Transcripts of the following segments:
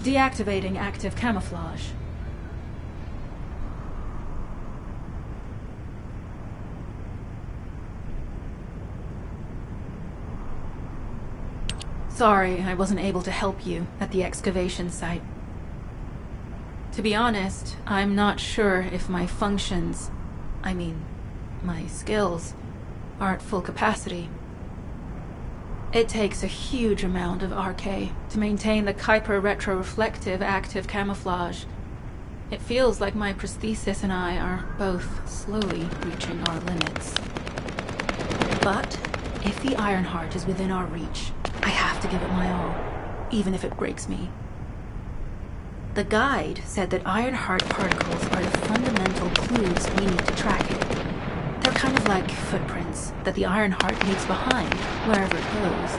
Deactivating active camouflage. Sorry, I wasn't able to help you at the excavation site. To be honest, I'm not sure if my functions, my skills, are at full capacity. It takes a huge amount of RK to maintain the Kuiper retroreflective active camouflage. It feels like my prosthesis and I are both slowly reaching our limits. But if the Ironheart is within our reach, I have to give it my all, even if it breaks me. The guide said that Ironheart particles are the fundamental clues we need to track it. They're kind of like footprints that the Ironheart leaves behind, wherever it goes.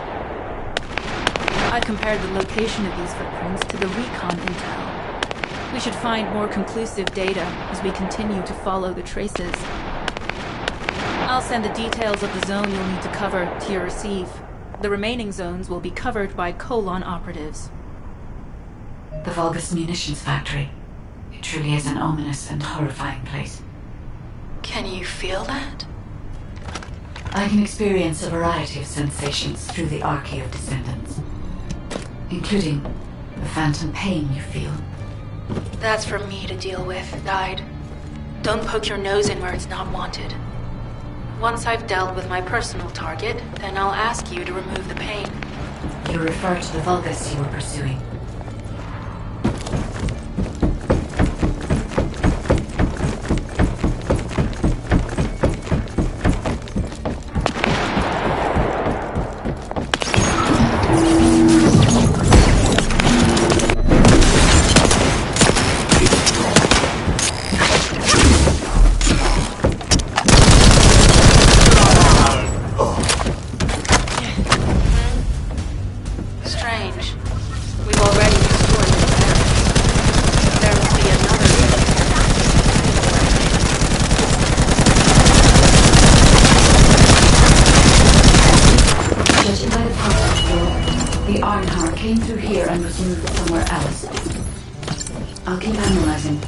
I compared the location of these footprints to the recon intel. We should find more conclusive data as we continue to follow the traces. I'll send the details of the zone you'll need to cover to your receive. The remaining zones will be covered by Colon operatives. The Vulgus munitions factory. It truly is an ominous and horrifying place. Can you feel that? I can experience a variety of sensations through the Archaea of Descendants, including the phantom pain you feel. That's for me to deal with, Guide. Don't poke your nose in where it's not wanted. Once I've dealt with my personal target, then I'll ask you to remove the pain. You refer to the Vulgus you were pursuing. The Ironheart came through here and was moved somewhere else. I'll keep analyzing.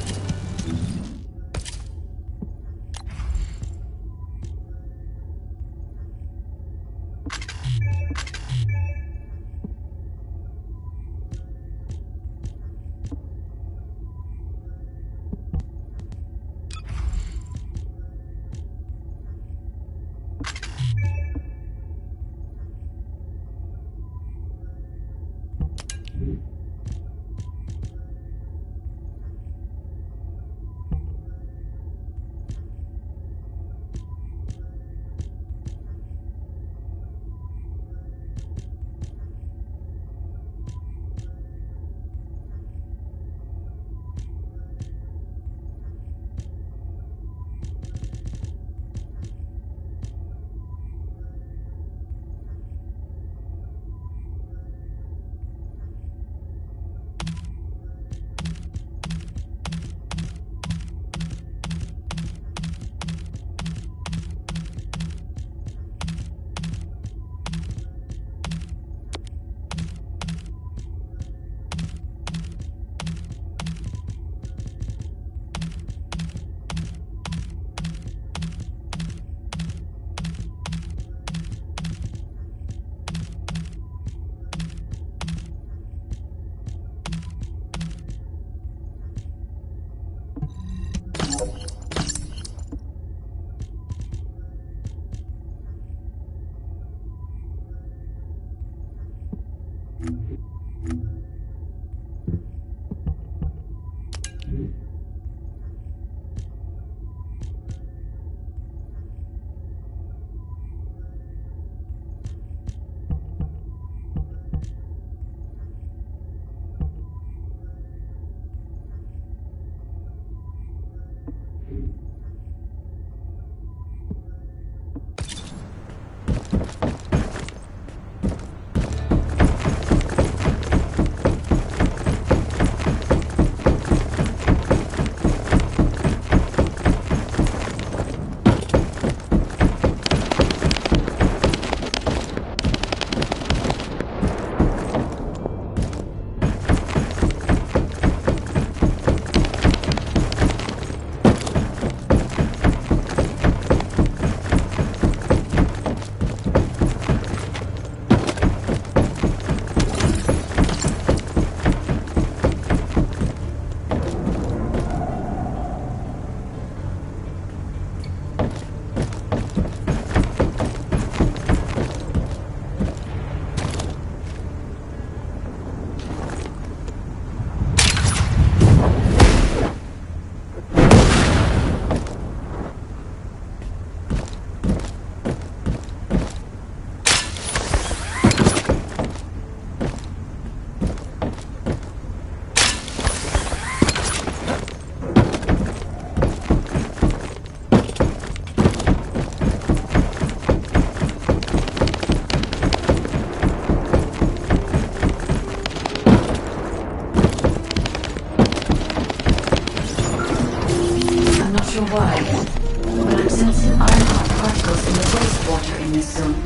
this zone.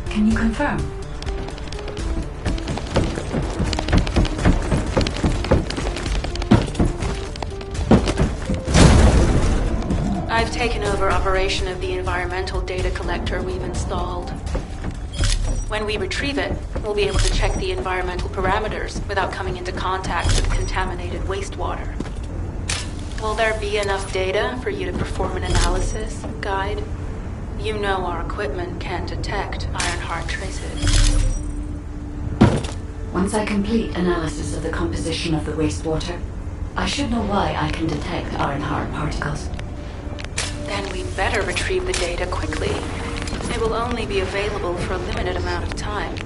Can you confirm? I've taken over operation of the environmental data collector we've installed. When we retrieve it, we'll be able to check the environmental parameters without coming into contact with contaminated wastewater. Will there be enough data for you to perform an analysis, Guide? You know our equipment can't detect Ironheart traces. Once I complete analysis of the composition of the wastewater, I should know why I can detect Ironheart particles. Then we'd better retrieve the data quickly. It will only be available for a limited amount of time.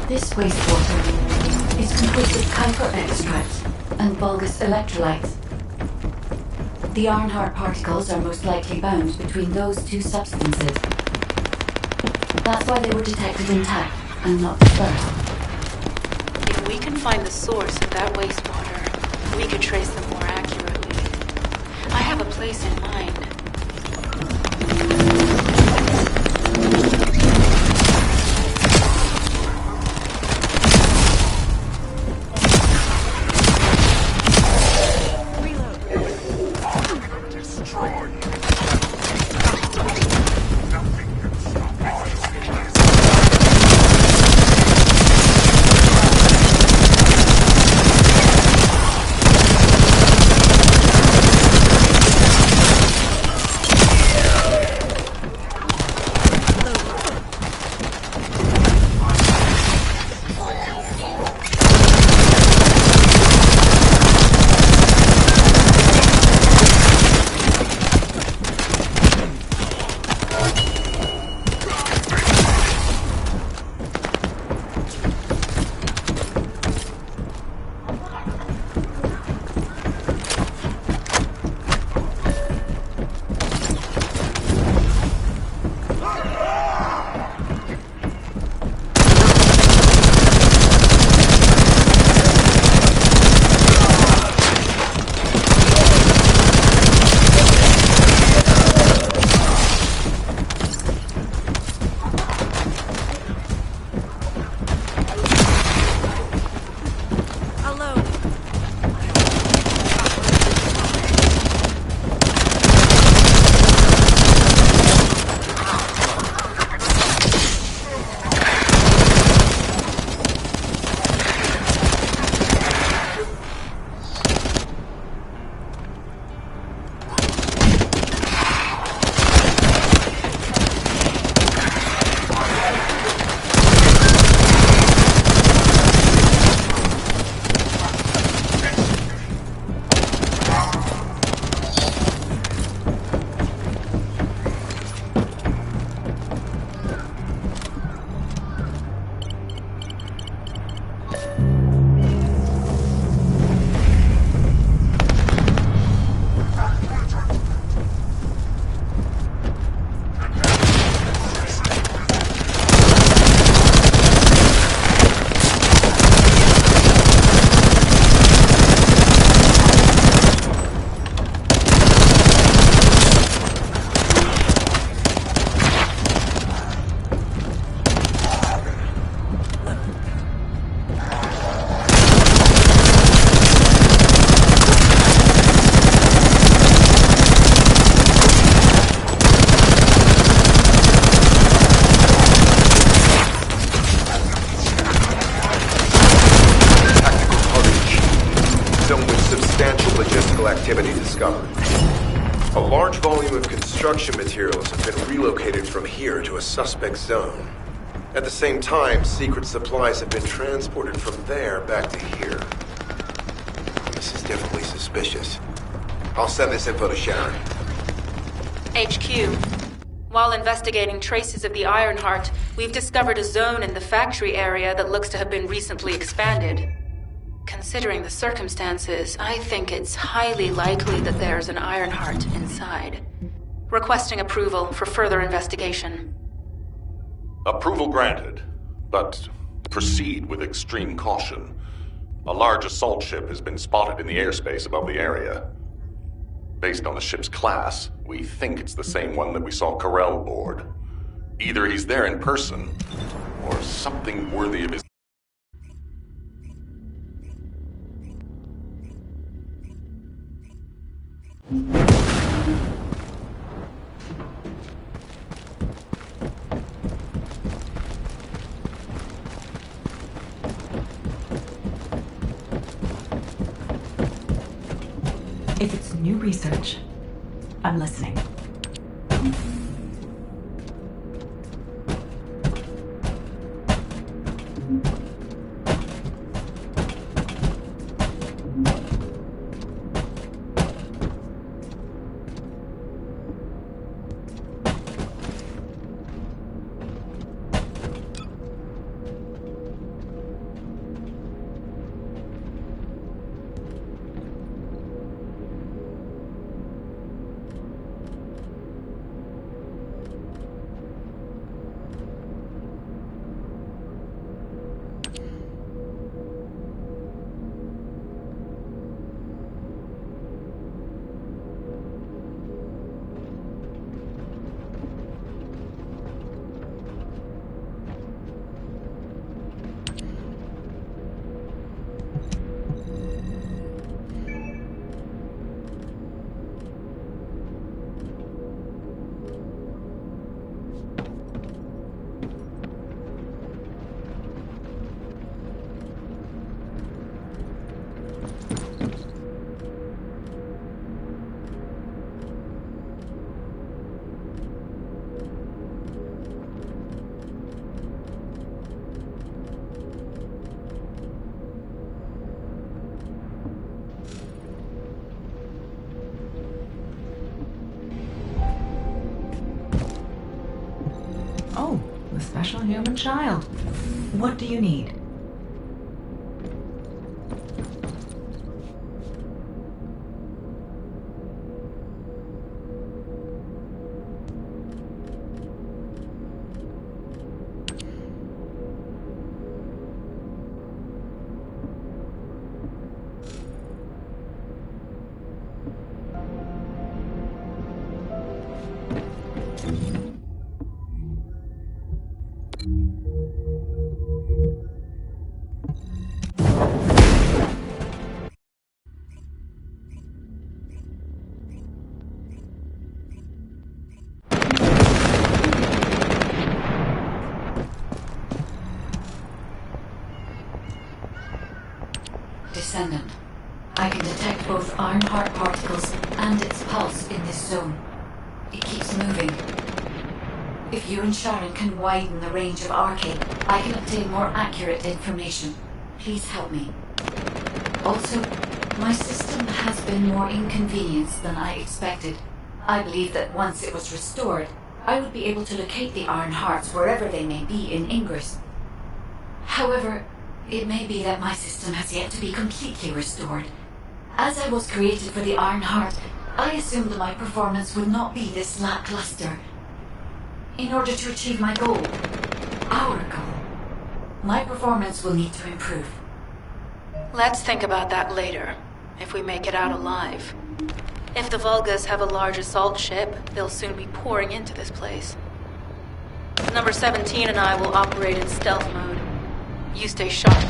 This wastewater is composed of Kuiper extracts and bulgus electrolytes. The Ironheart particles are most likely bound between those two substances. That's why they were detected intact and not dispersed. If we can find the source of that wastewater, we could trace them more accurately. I have a place in mind. zone with substantial logistical activity discovered. A large volume of construction materials have been relocated from here to a suspect zone. At the same time, secret supplies have been transported from there back to here. This is definitely suspicious. I'll send this info to Sharon. HQ. While investigating traces of the Ironheart, we've discovered a zone in the factory area that looks to have been recently expanded. Considering the circumstances, I think it's highly likely that there's an Ironheart inside. Requesting approval for further investigation. Approval granted, but proceed with extreme caution. A large assault ship has been spotted in the airspace above the area. Based on the ship's class, we think it's the same one that we saw Carell aboard. Either he's there in person, or something worthy of his... If it's new research, I'm listening. Oh, the special human child. What do you need? Descendant. I can detect both Ironheart particles and its pulse in this zone. It keeps moving. If you and Sharon can widen the range of Arcade, I can obtain more accurate information. Please help me. Also, my system has been more inconvenienced than I expected. I believe that once it was restored, I would be able to locate the Ironhearts wherever they may be in Ingress. However, it may be that my system has yet to be completely restored. As I was created for the Ironheart, I assumed my performance would not be this lackluster. In order to achieve my goal, our goal, my performance will need to improve. Let's think about that later, if we make it out alive. If the Vulgas have a large assault ship, they'll soon be pouring into this place. Number 17 and I will operate in stealth mode. You stay sharp.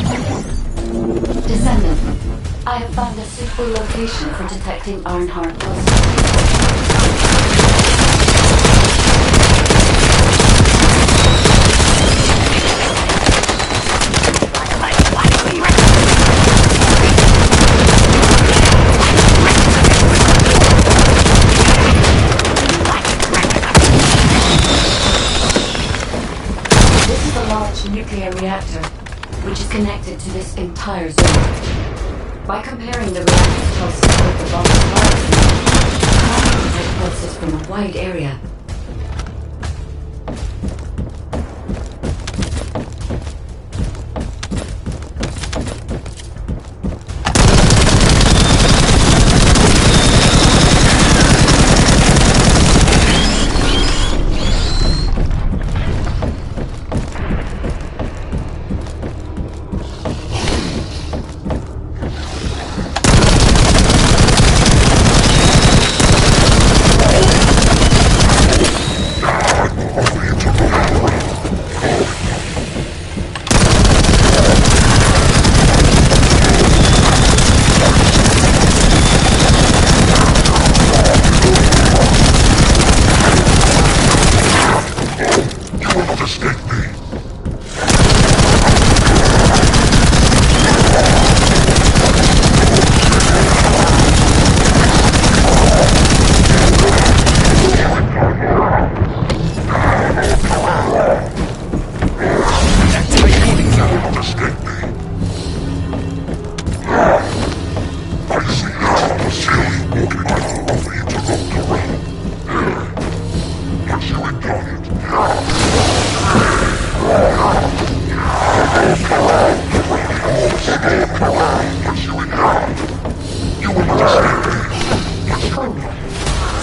Descendant, I have found a suitable location for detecting Ironheart pulses. This is a large nuclear reactor, which is connected to this entire zone. By comparing the reactor's pulses with the bomb's virus, I can detect pulses from a wide area.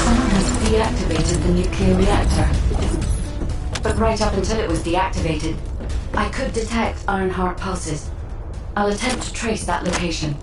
Someone has deactivated the nuclear reactor. But right up until it was deactivated, I could detect Ironheart pulses. I'll attempt to trace that location.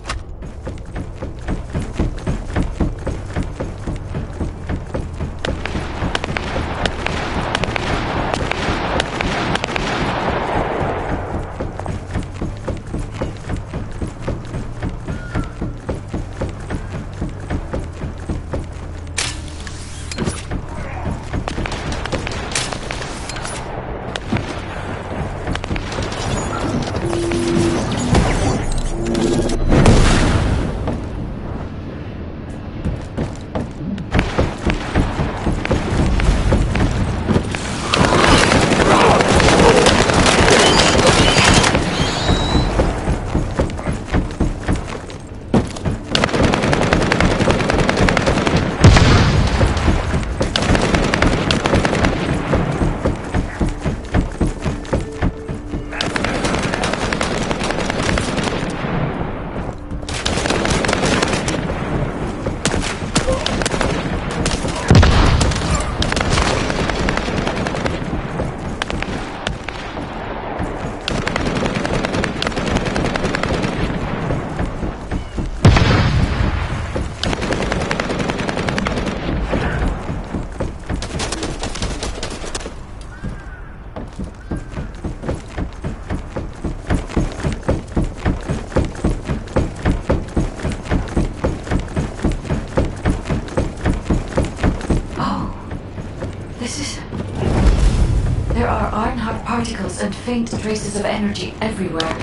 There are Ironheart particles and faint traces of energy everywhere.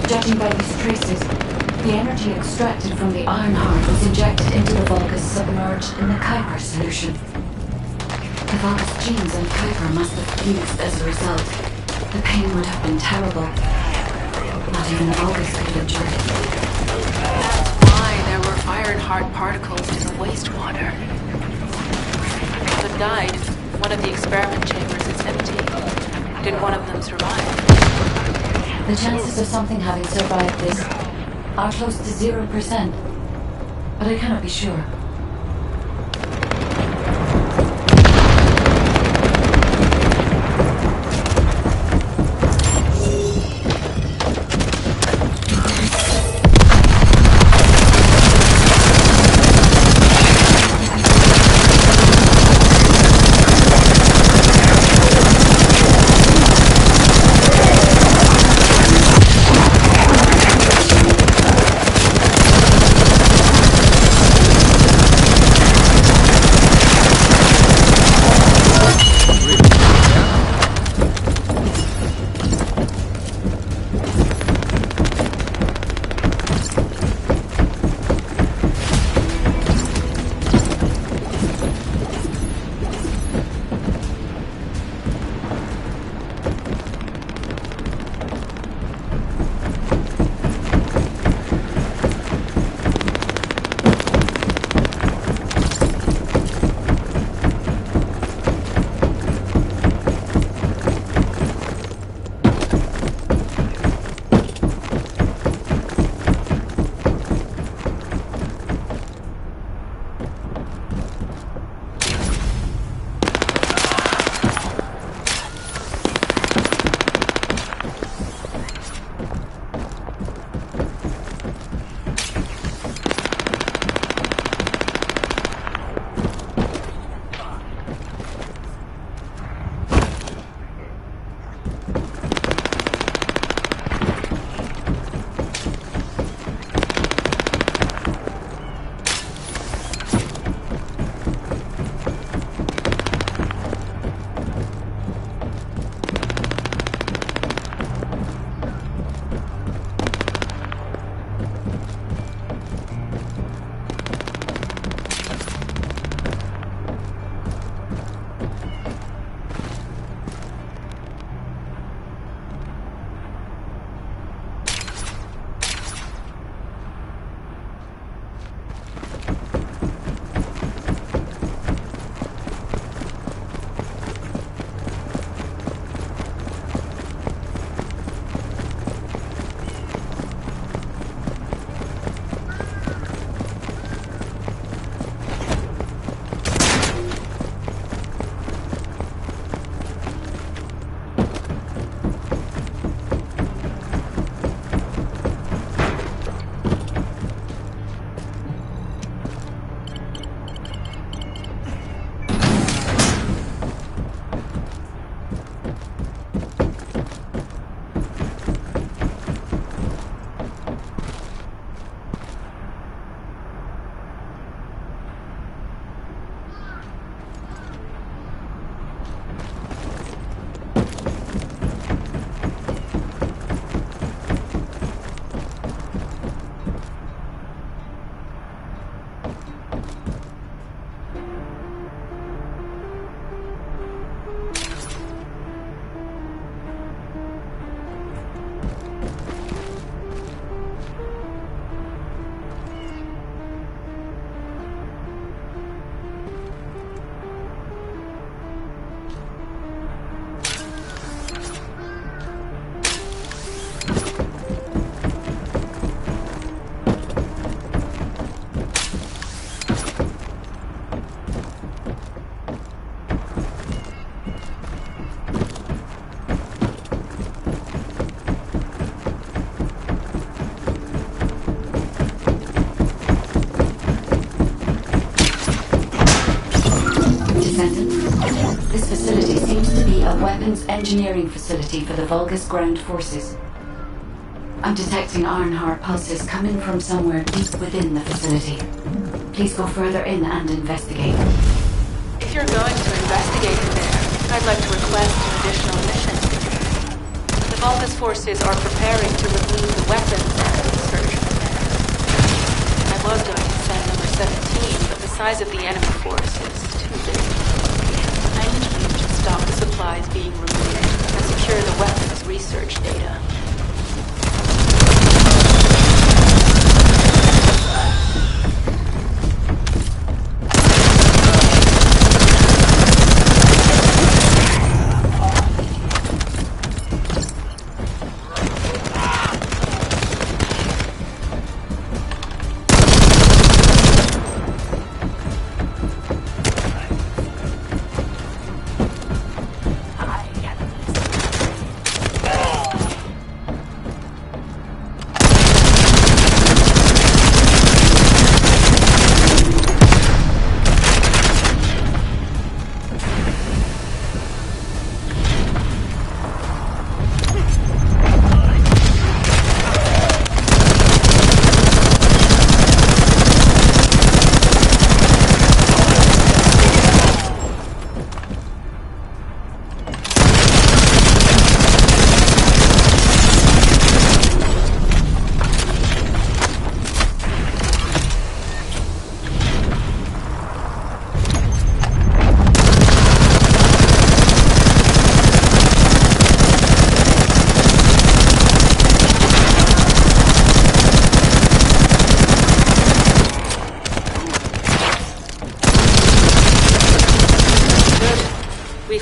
Judging by these traces, the energy extracted from the Ironheart was injected into the Vulgus submerged in the Kuiper solution. The Vulgus genes and Kuiper must have fused as a result. The pain would have been terrible. Not even Vulgus could have endured it. That's why there were Ironheart particles in the wastewater. That died. One of the experiment chambers is empty. Did one of them survive? The chances of something having survived this are close to 0%, but I cannot be sure. This facility seems to be a weapons engineering facility for the Vulgus ground forces. I'm detecting Ironheart pulses coming from somewhere deep within the facility. Please go further in and investigate. If you're going to investigate in there, I'd like to request an additional mission. The Vulgus forces are preparing to remove the weapons and research from there. I was going to send number 17, but the size of the enemy force is too big. I need you to stop the supplies being removed and secure the weapons research data.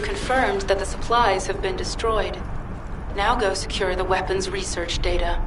Confirmed that the supplies have been destroyed. Now go secure the weapons research data.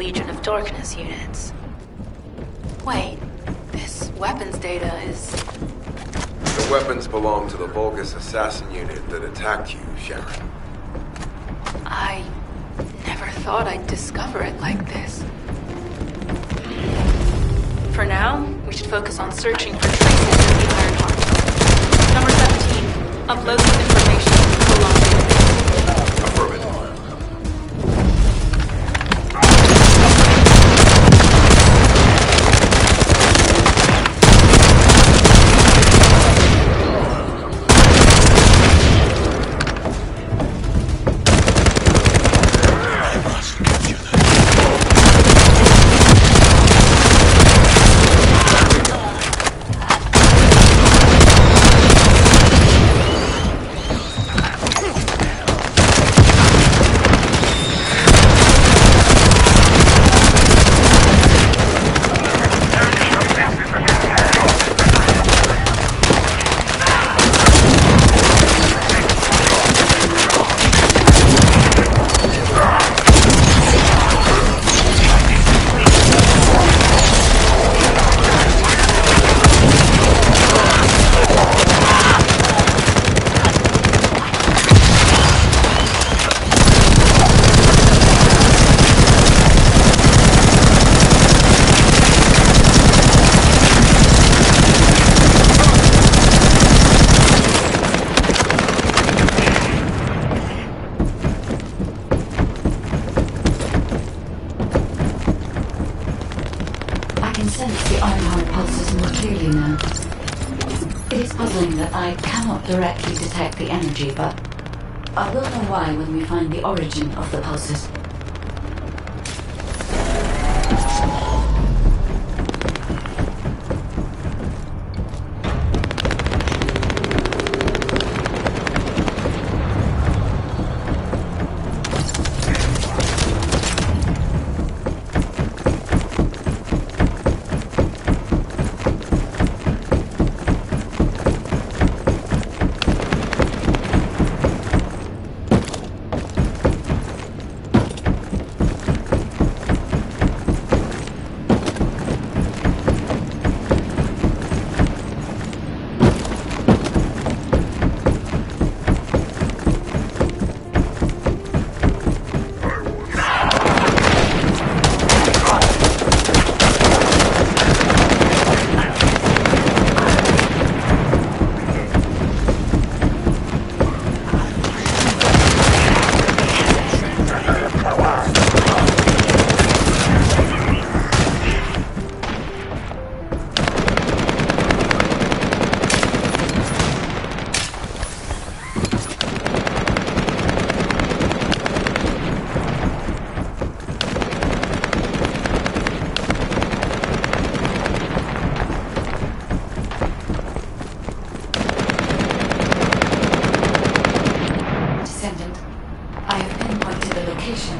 Legion of Darkness units. Wait, this weapons data is... The weapons belong to the Vulgus assassin unit that attacked you, Sharon. I never thought I'd discover it like this. For now, we should focus on searching for traces of the Ironheart. Number 17, upload this information to Colombia. Affirmative. Directly detect the energy, but I will know why when we find the origin of the pulses.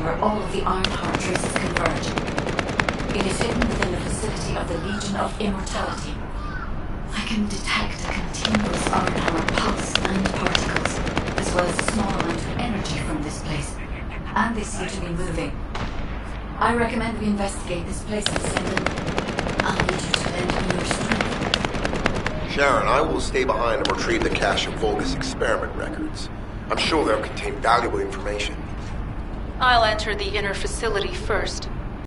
Where all of the Ironheart traces converge. It is hidden within the facility of the Legion of Immortality. I can detect a continuous Ironheart pulse and particles, as well as a small amount of energy from this place. And they seem to be moving. I recommend we investigate this place and send them. I'll need you to lend me your strength. Sharon, I will stay behind and retrieve the cache of Vulgus experiment records. I'm sure they'll contain valuable information. I'll enter the inner facility first.